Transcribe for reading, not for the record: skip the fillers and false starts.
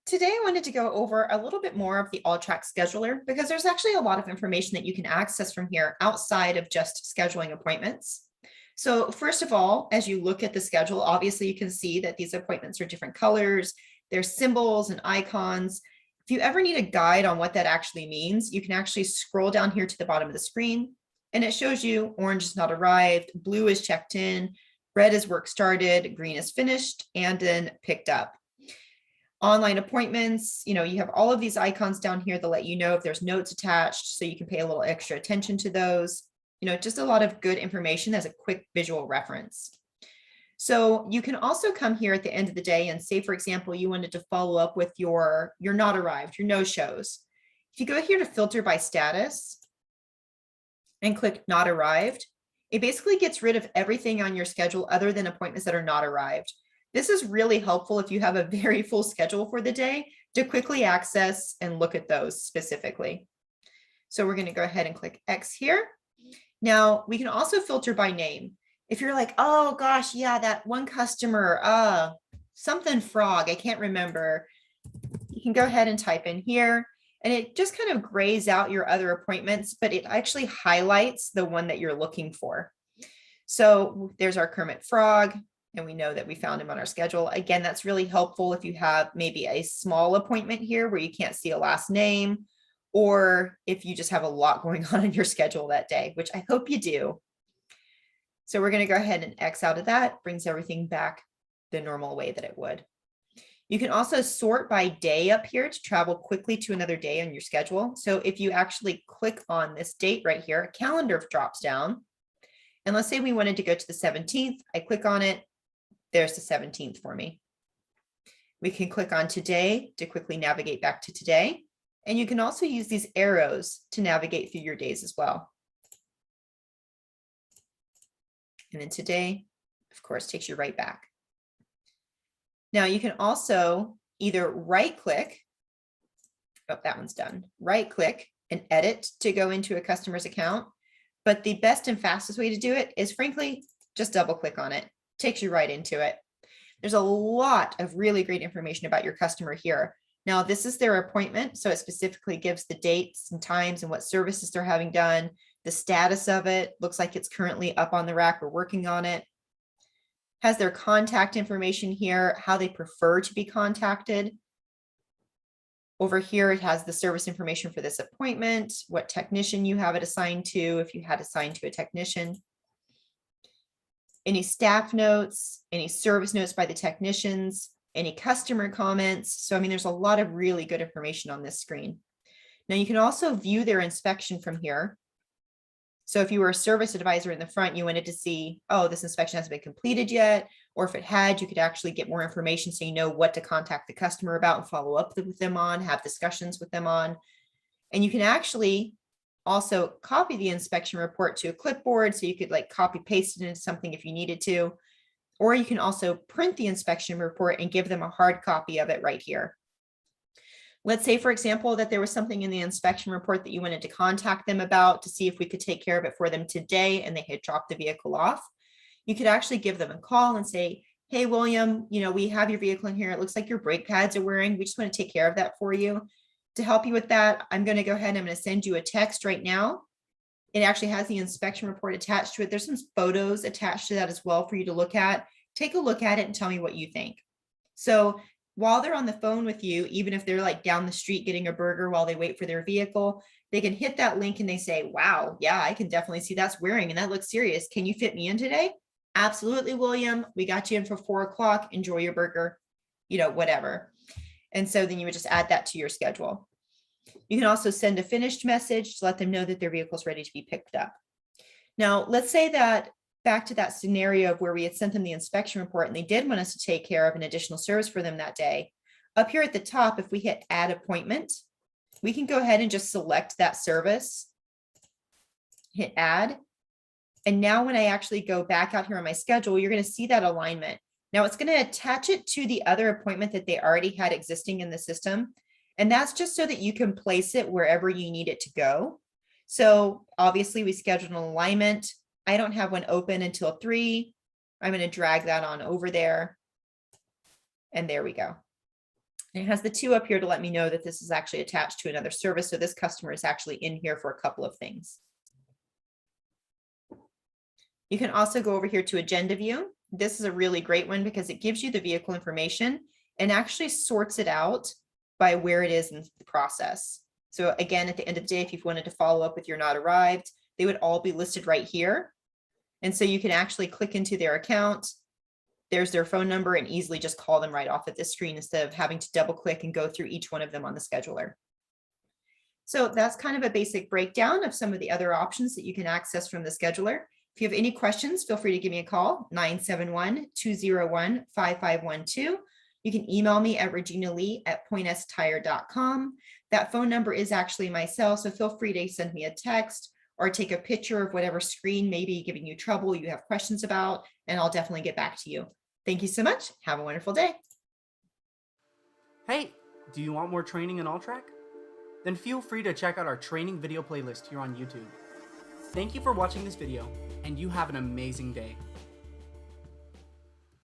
Today, I wanted to go over a little bit more of the Alltrac scheduler because there's actually a lot of information that you can access from here outside of just scheduling appointments. So first of all, as you look at the schedule, obviously you can see that these appointments are different colors, there's symbols and icons. If you ever need a guide on what that actually means, you can actually scroll down here to the bottom of the screen and it shows you orange is not arrived, blue is checked in, red is work started, green is finished, and then picked up. Online appointments, you have all of these icons down here that let you know if there's notes attached, so you can pay a little extra attention to those. Just a lot of good information as a quick visual reference. So you can also come here at the end of the day and say, for example, you wanted to follow up with your not arrived, your no shows. If you go here to filter by status and click not arrived, it basically gets rid of everything on your schedule other than appointments that are not arrived. This is really helpful if you have a very full schedule for the day to quickly access and look at those specifically. So we're going to go ahead and click X here. Now we can also filter by name. If you're like, oh gosh, yeah, that one customer, something frog, I can't remember. You can go ahead and type in here and it just kind of grays out your other appointments, but it actually highlights the one that you're looking for. So there's our Kermit Frog. And we know that we found him on our schedule. Again, that's really helpful if you have maybe a small appointment here where you can't see a last name, or if you just have a lot going on in your schedule that day, which I hope you do. So we're going to go ahead and X out of that, brings everything back the normal way that it would. You can also sort by day up here to travel quickly to another day on your schedule. So if you actually click on this date right here, a calendar drops down. And let's say we wanted to go to the 17th. I click on it. There's the 17th for me. We can click on today to quickly navigate back to today. And you can also use these arrows to navigate through your days as well. And then today, of course, takes you right back. Now you can also either right click, oh, that one's done, right click and edit to go into a customer's account. But the best and fastest way to do it is frankly, just double click on it. Takes you right into it. There's a lot of really great information about your customer here. Now, this is their appointment, so it specifically gives the dates and times and what services they're having done, the status of it. Looks like it's currently up on the rack. We're working on it. Has their contact information here, how they prefer to be contacted. Over here, it has the service information for this appointment, what technician you have it assigned to, if you had assigned to a technician. Any staff notes, any service notes by the technicians, any customer comments. So, I mean, there's a lot of really good information on this screen. Now you can also view their inspection from here. So if you were a service advisor in the front, you wanted to see, oh, this inspection hasn't been completed yet. Or if it had, you could actually get more information so you know what to contact the customer about and follow up with them on, have discussions with them on. And you can actually also copy the inspection report to a clipboard, so you could like copy paste it into something if you needed to, or you can also print the inspection report and give them a hard copy of it right here. Let's say, for example, that there was something in the inspection report that you wanted to contact them about to see if we could take care of it for them today and they had dropped the vehicle off. You could actually give them a call and say, hey, William, we have your vehicle in here. It looks like your brake pads are wearing. We just want to take care of that for you. To help you with that, I'm going to go ahead and I'm going to send you a text right now. It actually has the inspection report attached to it. There's some photos attached to that as well for you to look at. Take a look at it and tell me what you think. So while they're on the phone with you, even if they're like down the street getting a burger while they wait for their vehicle, they can hit that link and they say, wow, yeah, I can definitely see that's wearing and that looks serious. Can you fit me in today? Absolutely, William. We got you in for 4 o'clock. Enjoy your burger, whatever. And so then you would just add that to your schedule. You can also send a finished message to let them know that their vehicle is ready to be picked up. Now, let's say that back to that scenario of where we had sent them the inspection report and they did want us to take care of an additional service for them that day. Up here at the top, if we hit add appointment, we can go ahead and just select that service, hit add. And now when I actually go back out here on my schedule, you're going to see that alignment. Now it's going to attach it to the other appointment that they already had existing in the system. And that's just so that you can place it wherever you need it to go. So obviously we scheduled an alignment. I don't have one open until 3. I'm going to drag that on over there. And there we go. It has the 2 up here to let me know that this is actually attached to another service. So this customer is actually in here for a couple of things. You can also go over here to agenda view. This is a really great one because it gives you the vehicle information and actually sorts it out by where it is in the process. So again, at the end of the day, if you wanted to follow up with your not arrived, they would all be listed right here. And so you can actually click into their account. There's their phone number and easily just call them right off at this screen instead of having to double click and go through each one of them on the scheduler. So that's kind of a basic breakdown of some of the other options that you can access from the scheduler. If you have any questions, feel free to give me a call, 971-201-5512. You can email me at reginalee@pointstire.com. That phone number is actually my cell, so feel free to send me a text or take a picture of whatever screen may be giving you trouble you have questions about, and I'll definitely get back to you. Thank you so much. Have a wonderful day. Hey, do you want more training in Alltrac? Then feel free to check out our training video playlist here on YouTube. Thank you for watching this video, and you have an amazing day.